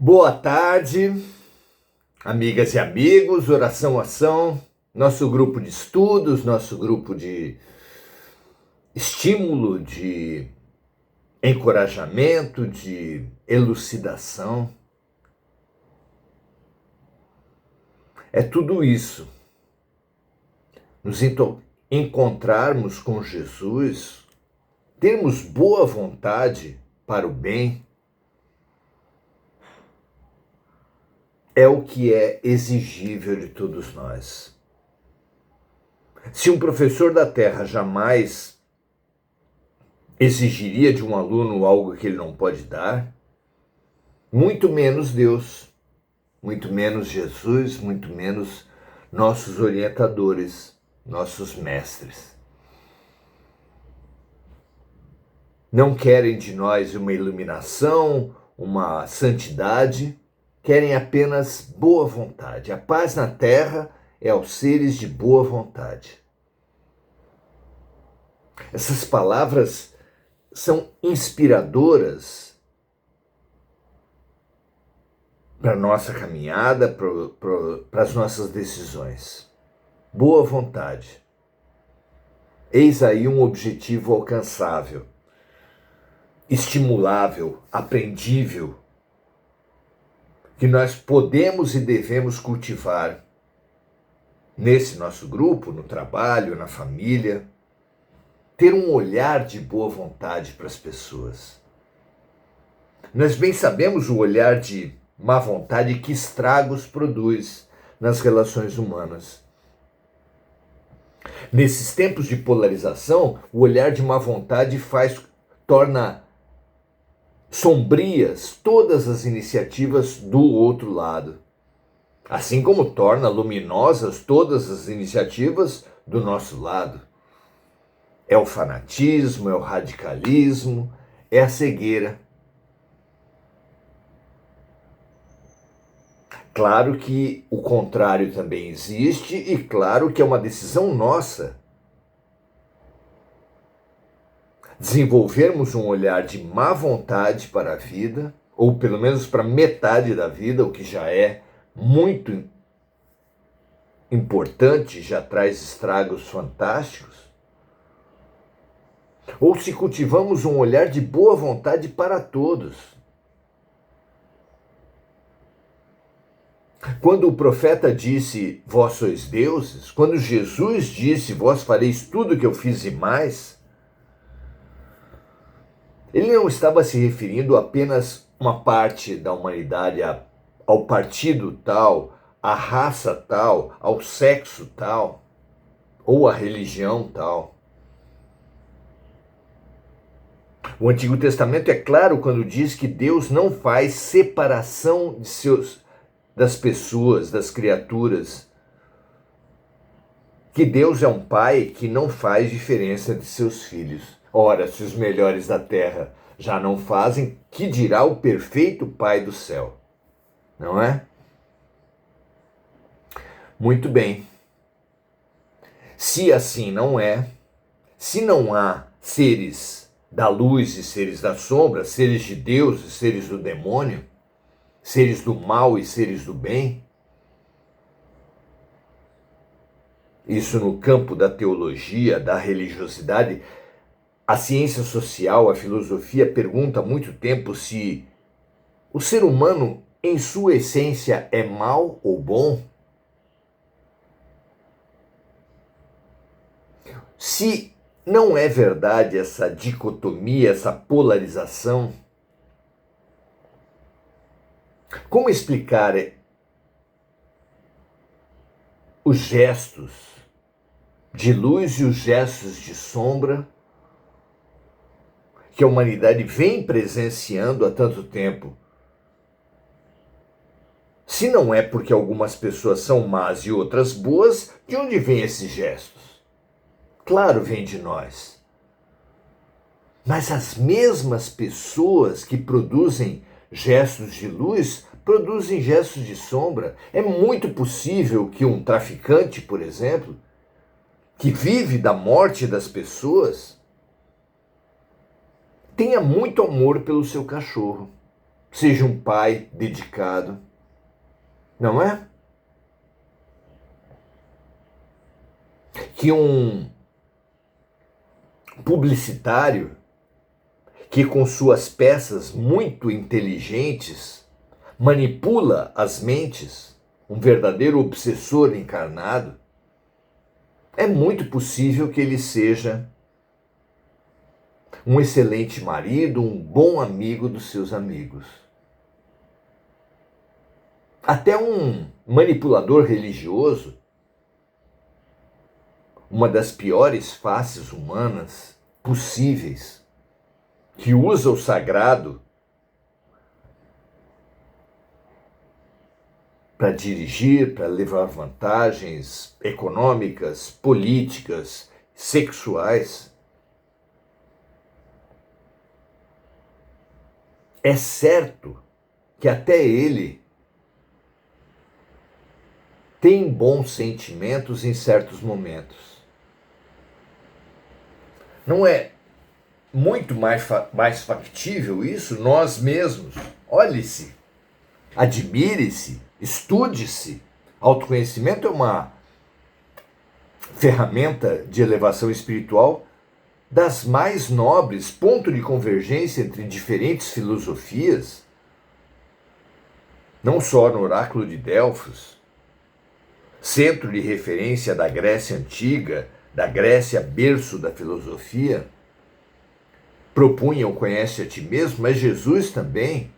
Boa tarde, amigas e amigos, Oração Ação, nosso grupo de estudos, nosso grupo de estímulo, de encorajamento, de elucidação. É tudo isso. Nos encontrarmos com Jesus, termos boa vontade para o bem, é o que é exigível de todos nós. Se um professor da Terra jamais exigiria de um aluno algo que ele não pode dar, muito menos Deus, muito menos Jesus, muito menos nossos orientadores, nossos mestres. Não querem de nós uma iluminação, uma santidade, querem apenas boa vontade. A paz na terra é aos seres de boa vontade. Essas palavras são inspiradoras para a nossa caminhada, para as nossas decisões. Boa vontade. Eis aí um objetivo alcançável, estimulável, aprendível, que nós podemos e devemos cultivar nesse nosso grupo, no trabalho, na família, ter um olhar de boa vontade para as pessoas. Nós bem sabemos o olhar de má vontade que estragos produz nas relações humanas. Nesses tempos de polarização, o olhar de má vontade torna sombrias todas as iniciativas do outro lado, assim como torna luminosas todas as iniciativas do nosso lado. É o fanatismo, é o radicalismo, é a cegueira. Claro que o contrário também existe e claro que é uma decisão nossa desenvolvermos um olhar de má vontade para a vida, ou pelo menos para metade da vida, o que já é muito importante, já traz estragos fantásticos. Ou se cultivamos um olhar de boa vontade para todos. Quando o profeta disse, vós sois deuses, quando Jesus disse, vós fareis tudo o que eu fiz e mais, ele não estava se referindo a apenas uma parte da humanidade, ao partido tal, à raça tal, ao sexo tal, ou à religião tal. O Antigo Testamento é claro quando diz que Deus não faz separação das pessoas, das criaturas. Que Deus é um pai que não faz diferença de seus filhos. Ora, se os melhores da terra já não fazem, que dirá o perfeito Pai do céu? Não é? Muito bem. Se assim não é, se não há seres da luz e seres da sombra, seres de Deus e seres do demônio, seres do mal e seres do bem, isso no campo da teologia, da religiosidade, a ciência social, a filosofia pergunta há muito tempo se o ser humano, em sua essência, é mal ou bom? Se não é verdade essa dicotomia, essa polarização, como explicar os gestos de luz e os gestos de sombra que a humanidade vem presenciando há tanto tempo? Se não é porque algumas pessoas são más e outras boas, de onde vêm esses gestos? Claro, vem de nós. Mas as mesmas pessoas que produzem gestos de luz produzem gestos de sombra. É muito possível que um traficante, por exemplo, que vive da morte das pessoas, tenha muito amor pelo seu cachorro. seja um pai dedicado, não é? Que um publicitário que com suas peças muito inteligentes manipula as mentes, um verdadeiro obsessor encarnado, é muito possível que ele seja um excelente marido, um bom amigo dos seus amigos. Até um manipulador religioso, uma das piores faces humanas possíveis, que usa o sagrado para dirigir, para levar vantagens econômicas, políticas, sexuais. É certo que até ele tem bons sentimentos em certos momentos. Não é muito mais factível isso? Nós mesmos. Olhe-se, admire-se, estude-se. Autoconhecimento é uma ferramenta de elevação espiritual das mais nobres, ponto de convergência entre diferentes filosofias, não só no Oráculo de Delfos, centro de referência da Grécia Antiga, da Grécia berço da filosofia, propunham conhece a ti mesmo, mas Jesus também.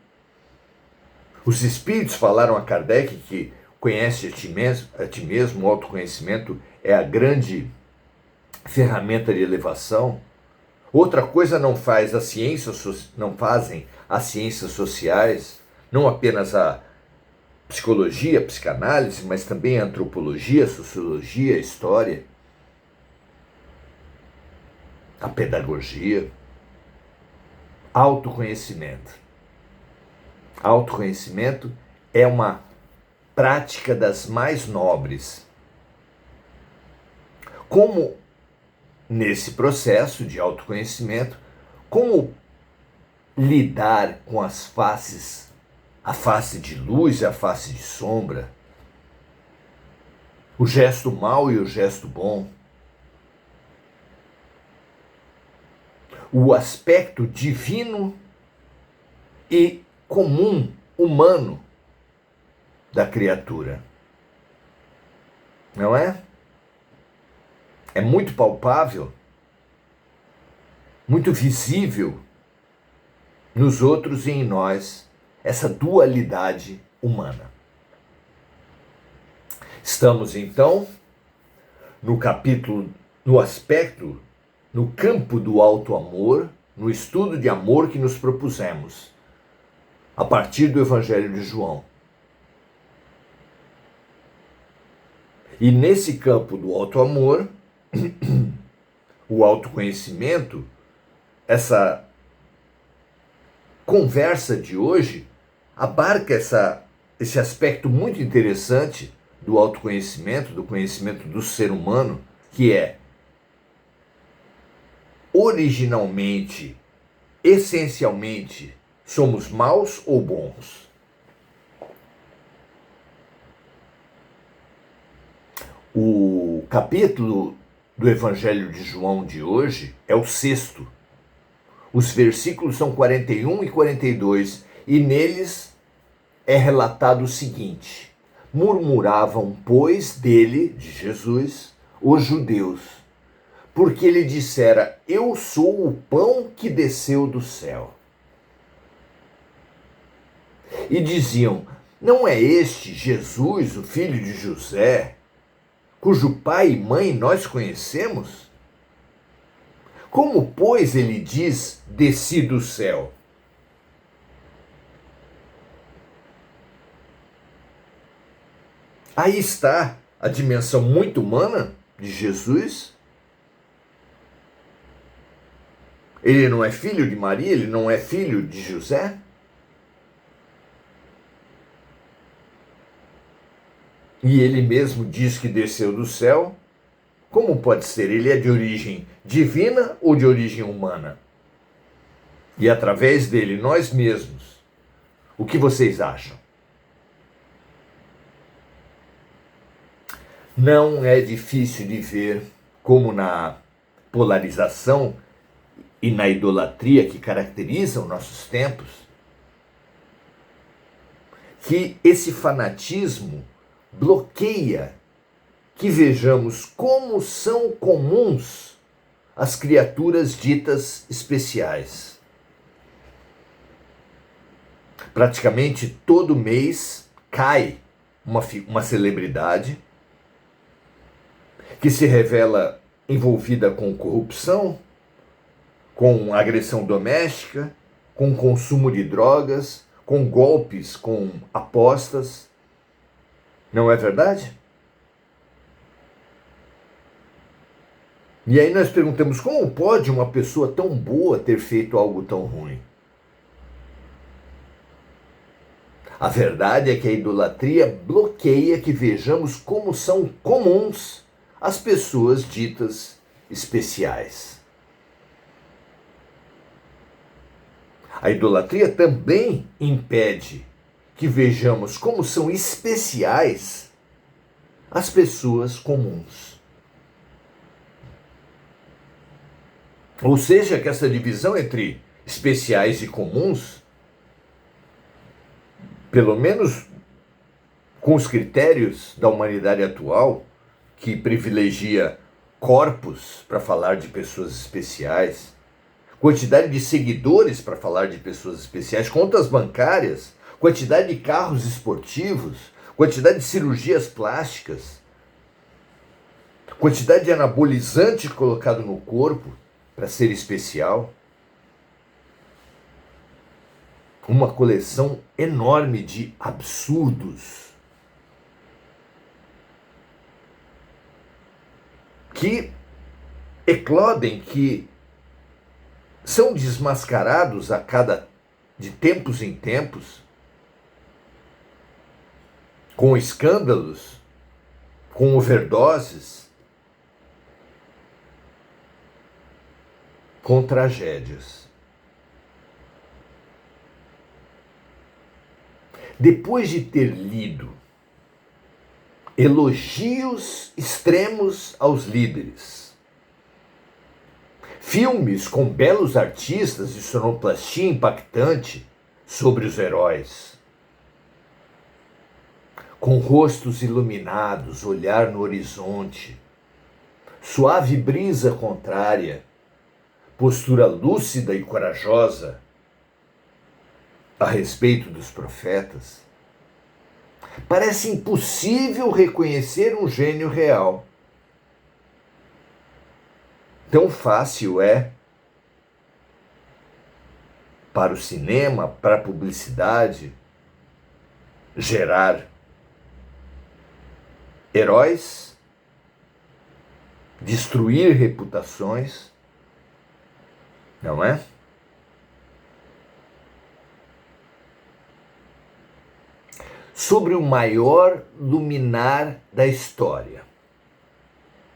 Os espíritos falaram a Kardec que conhece a ti mesmo, o autoconhecimento é a grande ferramenta de elevação. Outra coisa não fazem as ciências sociais, não apenas a psicologia, a psicanálise, mas também a antropologia, a sociologia, a história, a pedagogia. Autoconhecimento. Autoconhecimento é uma prática das mais nobres. Como nesse processo de autoconhecimento, como lidar com as faces, a face de luz e a face de sombra, o gesto mau e o gesto bom, o aspecto divino e comum, humano da criatura. Não é? É muito palpável, muito visível nos outros e em nós essa dualidade humana. Estamos então no capítulo, no aspecto, no campo do auto-amor, no estudo de amor que nos propusemos, a partir do Evangelho de João. E nesse campo do auto-amor, o autoconhecimento, essa conversa de hoje abarca esse aspecto muito interessante do autoconhecimento, do conhecimento do ser humano, que é originalmente, essencialmente, somos maus ou bons? O capítulo do Evangelho de João de hoje é o 6º. Os versículos são 41 e 42, e neles é relatado o seguinte: murmuravam, pois, dele, de Jesus, os judeus, porque ele dissera: eu sou o pão que desceu do céu. E diziam: não é este Jesus, o filho de José, cujo pai e mãe nós conhecemos? Como, pois, ele diz: desci do céu? Aí está a dimensão muito humana de Jesus. Ele não é filho de Maria, ele não é filho de José? E ele mesmo diz que desceu do céu. Como pode ser? Ele é de origem divina ou de origem humana? E através dele, nós mesmos, O que vocês acham? Não é difícil de ver como na polarização e na idolatria que caracterizam nossos tempos, que esse fanatismo bloqueia que vejamos como são comuns as criaturas ditas especiais. Praticamente todo mês cai uma celebridade que se revela envolvida com corrupção, com agressão doméstica, com consumo de drogas, com golpes, com apostas. Não é verdade? E aí nós perguntamos, como pode uma pessoa tão boa ter feito algo tão ruim? A verdade é que a idolatria bloqueia que vejamos como são comuns as pessoas ditas especiais. A idolatria também impede que vejamos como são especiais as pessoas comuns. Ou seja, que essa divisão entre especiais e comuns, pelo menos com os critérios da humanidade atual, que privilegia corpos para falar de pessoas especiais, quantidade de seguidores para falar de pessoas especiais, contas bancárias, quantidade de carros esportivos, quantidade de cirurgias plásticas, quantidade de anabolizante colocado no corpo para ser especial. Uma coleção enorme de absurdos que eclodem, que são desmascarados de tempos em tempos, com escândalos, com overdoses, com tragédias. Depois de ter lido elogios extremos aos líderes, filmes com belos artistas e sonoplastia impactante sobre os heróis, com rostos iluminados, olhar no horizonte, suave brisa contrária, postura lúcida e corajosa a respeito dos profetas, parece impossível reconhecer um gênio real. Tão fácil é para o cinema, para a publicidade, gerar heróis, destruir reputações, não é? Sobre o maior luminar da história.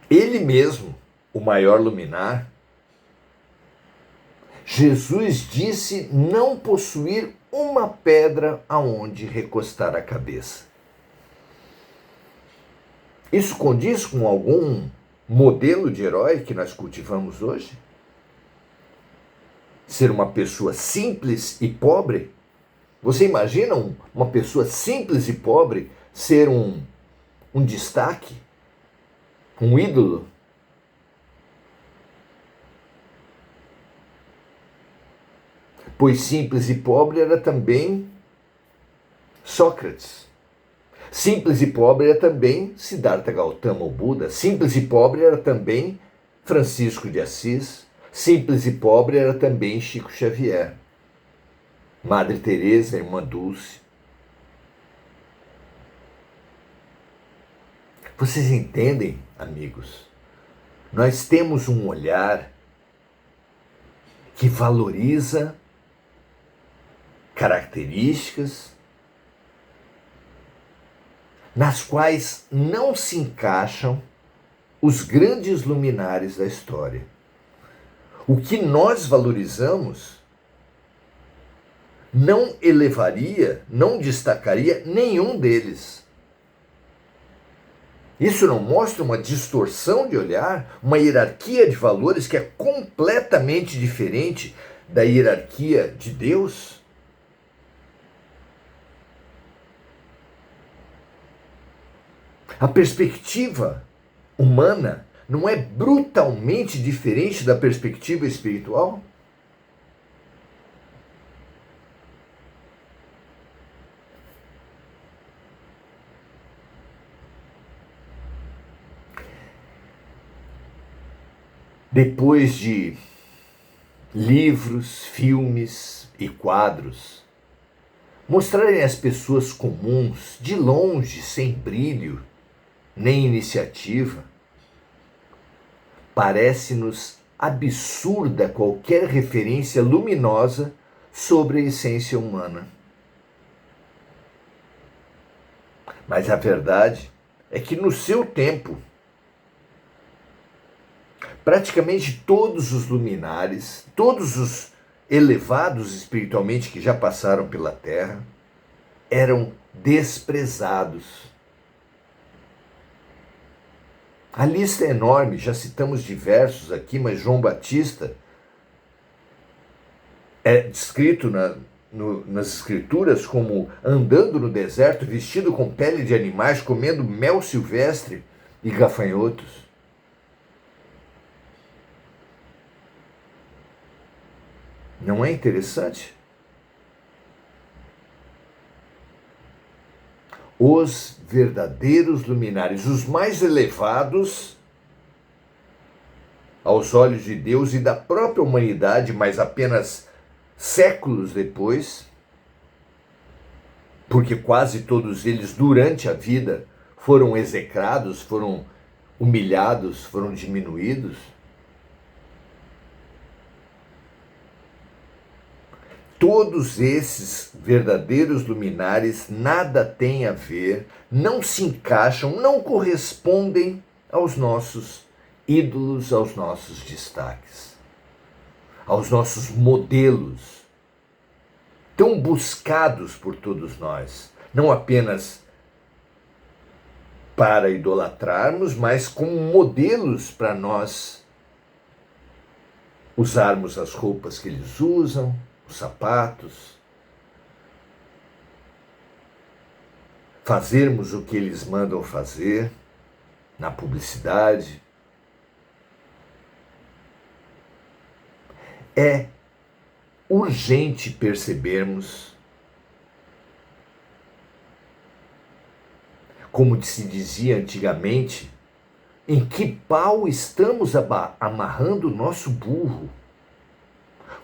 Ele mesmo, o maior luminar, Jesus disse não possuir uma pedra aonde recostar a cabeça. Isso condiz com algum modelo de herói que nós cultivamos hoje? Ser uma pessoa simples e pobre? Você imagina uma pessoa simples e pobre ser um destaque? Um ídolo? Pois simples e pobre era também Sócrates. Simples e pobre era também Siddhartha Gautama, o Buda. Simples e pobre era também Francisco de Assis. Simples e pobre era também Chico Xavier, Madre Teresa, Irmã Dulce. Vocês entendem, amigos? Nós temos um olhar que valoriza características nas quais não se encaixam os grandes luminares da história. O que nós valorizamos não elevaria, não destacaria nenhum deles. Isso não mostra uma distorção de olhar, uma hierarquia de valores que é completamente diferente da hierarquia de Deus? A perspectiva humana não é brutalmente diferente da perspectiva espiritual? Depois de livros, filmes e quadros mostrarem as pessoas comuns, de longe, sem brilho, nem iniciativa, parece-nos absurda qualquer referência luminosa sobre a essência humana. Mas a verdade é que no seu tempo, praticamente todos os luminares, todos os elevados espiritualmente que já passaram pela Terra, eram desprezados. A lista é enorme, já citamos diversos aqui, mas João Batista é descrito nas escrituras como andando no deserto, vestido com pele de animais, comendo mel silvestre e gafanhotos. Não é interessante? Os verdadeiros luminares, os mais elevados aos olhos de Deus e da própria humanidade, mas apenas séculos depois, porque quase todos eles durante a vida foram execrados, foram humilhados, foram diminuídos. Todos esses verdadeiros luminares nada têm a ver, não se encaixam, não correspondem aos nossos ídolos, aos nossos destaques, aos nossos modelos, tão buscados por todos nós, não apenas para idolatrarmos, mas como modelos para nós usarmos as roupas que eles usam, os sapatos, fazermos o que eles mandam fazer na publicidade. É urgente percebermos, como se dizia antigamente, em que pau estamos amarrando o nosso burro.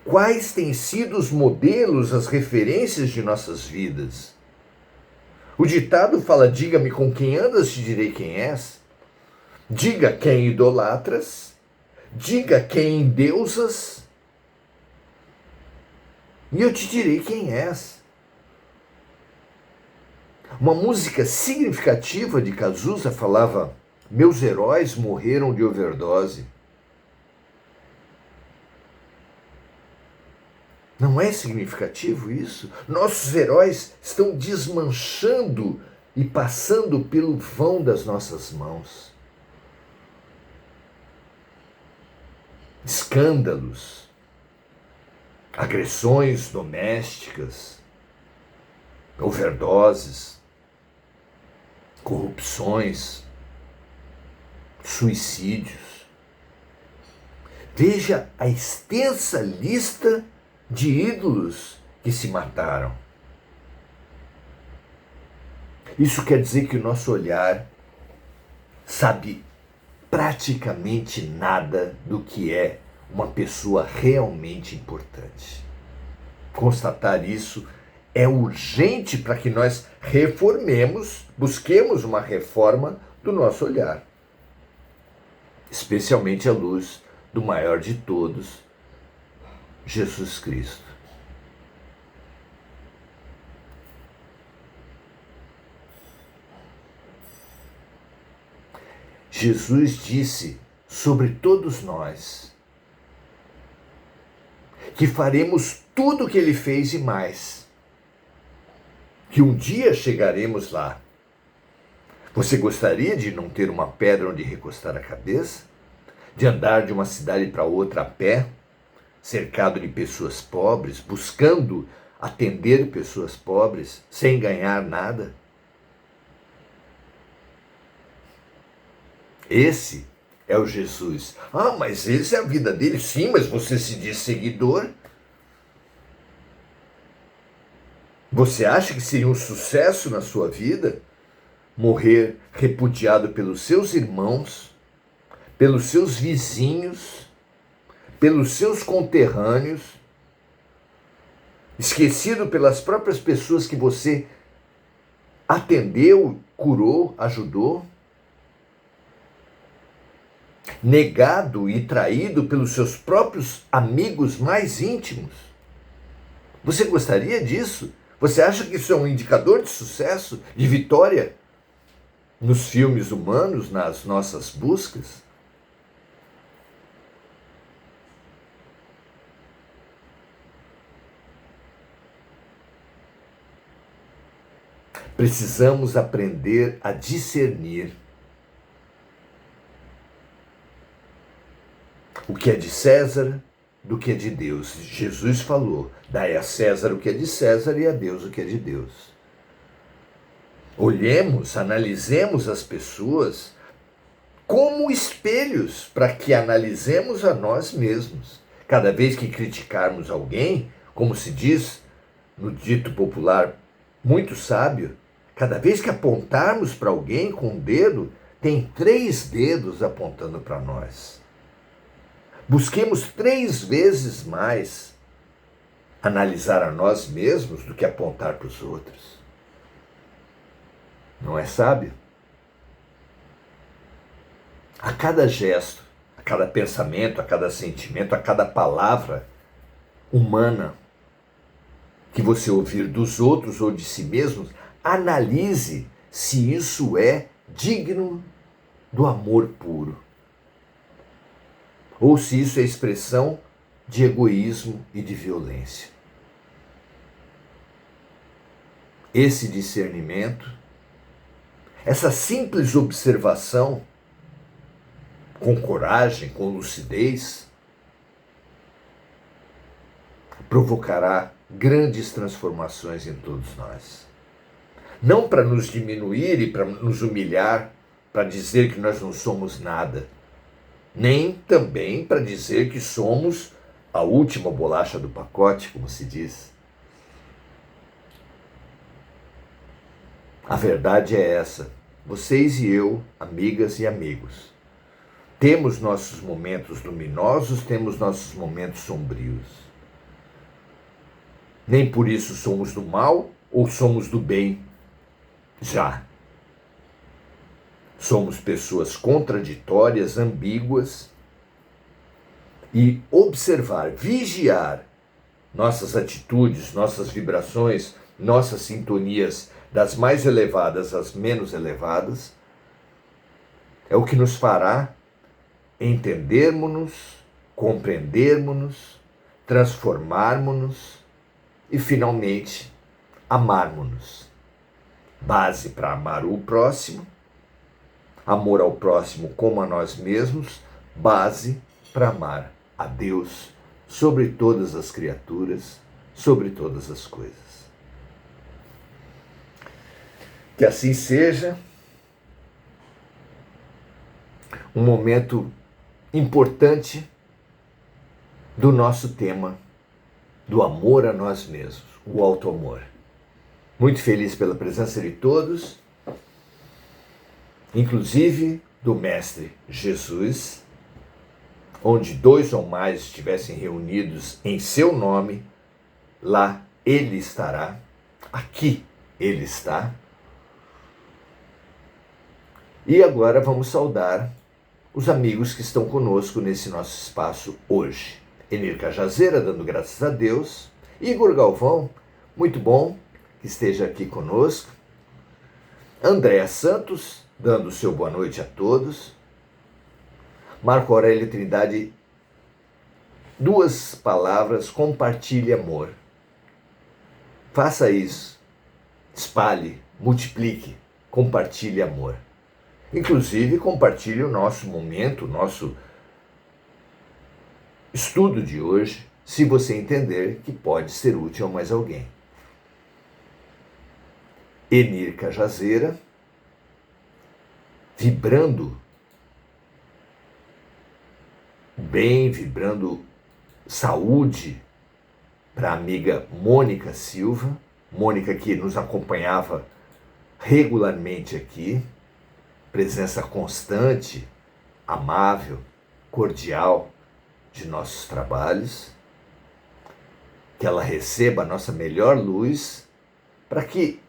Quais têm sido os modelos, as referências de nossas vidas? O ditado fala: diga-me com quem andas, te direi quem és. Diga quem idolatras, diga quem endeusas, e eu te direi quem és. Uma música significativa de Cazuza falava: meus heróis morreram de overdose. Não é significativo isso? Nossos heróis estão desmanchando e passando pelo vão das nossas mãos. Escândalos, agressões domésticas, overdoses, corrupções, suicídios. Veja a extensa lista de ídolos que se mataram. Isso quer dizer que o nosso olhar sabe praticamente nada do que é uma pessoa realmente importante. Constatar isso é urgente para que nós reformemos, busquemos uma reforma do nosso olhar, especialmente à luz do maior de todos, Jesus Cristo. Jesus disse sobre todos nós que faremos tudo o que ele fez e mais. que um dia chegaremos lá. Você gostaria de não ter uma pedra onde recostar a cabeça? De andar de uma cidade para outra a pé, cercado de pessoas pobres, buscando atender pessoas pobres, sem ganhar nada? Esse é o Jesus. Ah, mas essa é a vida dele. Sim, mas você se diz seguidor? Você acha que seria um sucesso na sua vida morrer repudiado pelos seus irmãos, pelos seus vizinhos, pelos seus conterrâneos, esquecido pelas próprias pessoas que você atendeu, curou, ajudou? Negado e traído pelos seus próprios amigos mais íntimos? Você gostaria disso? Você acha que isso é um indicador de sucesso, de vitória nos filmes humanos, nas nossas buscas? Precisamos aprender a discernir o que é de César do que é de Deus. Jesus falou: dai a César o que é de César e a Deus o que é de Deus. Olhemos, analisemos as pessoas como espelhos para que analisemos a nós mesmos. Cada vez que criticarmos alguém, como se diz no dito popular muito sábio, cada vez que apontarmos para alguém com um dedo, tem 3 dedos apontando para nós. Busquemos 3 vezes mais analisar a nós mesmos do que apontar para os outros. Não é sábio? A cada gesto, a cada pensamento, a cada sentimento, a cada palavra humana que você ouvir dos outros ou de si mesmo, analise se isso é digno do amor puro, ou se isso é expressão de egoísmo e de violência. Esse discernimento, essa simples observação, com coragem, com lucidez, provocará grandes transformações em todos nós. Não para nos diminuir e para nos humilhar, para dizer que nós não somos nada, nem também para dizer que somos a última bolacha do pacote, como se diz. A verdade é essa. Vocês e eu, amigas e amigos, temos nossos momentos luminosos, temos nossos momentos sombrios. Nem por isso somos do mal ou somos do bem. Já. Somos pessoas contraditórias, ambíguas, e observar, vigiar nossas atitudes, nossas vibrações, nossas sintonias, das mais elevadas às menos elevadas, é o que nos fará entendermos-nos, compreendermos-nos, transformarmos-nos e, finalmente, amarmos-nos. Base para amar o próximo, amor ao próximo como a nós mesmos, base para amar a Deus sobre todas as criaturas, sobre todas as coisas. Que assim seja um momento importante do nosso tema do amor a nós mesmos, o auto-amor. Muito feliz pela presença de todos, inclusive do Mestre Jesus, onde 2 ou mais estivessem reunidos em seu nome, lá ele estará, aqui ele está. E agora vamos saudar os amigos que estão conosco nesse nosso espaço hoje. Enir Cajazeira, dando graças a Deus. Igor Galvão, muito bom que esteja aqui conosco. Andréa Santos, dando seu boa noite a todos. Marco Aurélio Trindade, 2 palavras: compartilhe amor. Faça isso. espalhe, multiplique, compartilhe amor. Inclusive, compartilhe o nosso momento, o nosso estudo de hoje, se você entender que pode ser útil a mais alguém. Enir Cajazeira, vibrando bem, vibrando saúde para a amiga Mônica Silva, Mônica que nos acompanhava regularmente aqui, presença constante, amável, cordial de nossos trabalhos, que ela receba a nossa melhor luz para que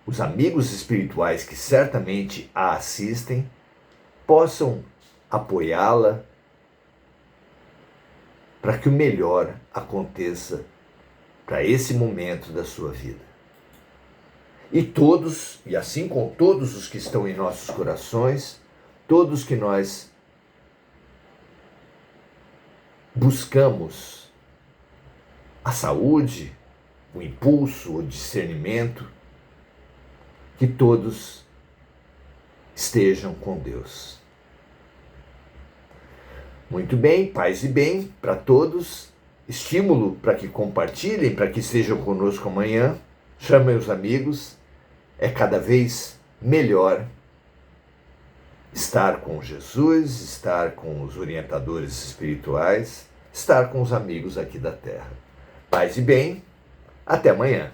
os amigos espirituais que certamente a assistem possam apoiá-la para que o melhor aconteça para esse momento da sua vida. E todos, e assim com todos os que estão em nossos corações, todos que nós buscamos a saúde, o impulso, o discernimento, que todos estejam com Deus. Muito bem, paz e bem para todos, estímulo para que compartilhem, para que estejam conosco amanhã, chamem os amigos, é cada vez melhor estar com Jesus, estar com os orientadores espirituais, estar com os amigos aqui da Terra. Paz e bem, até amanhã.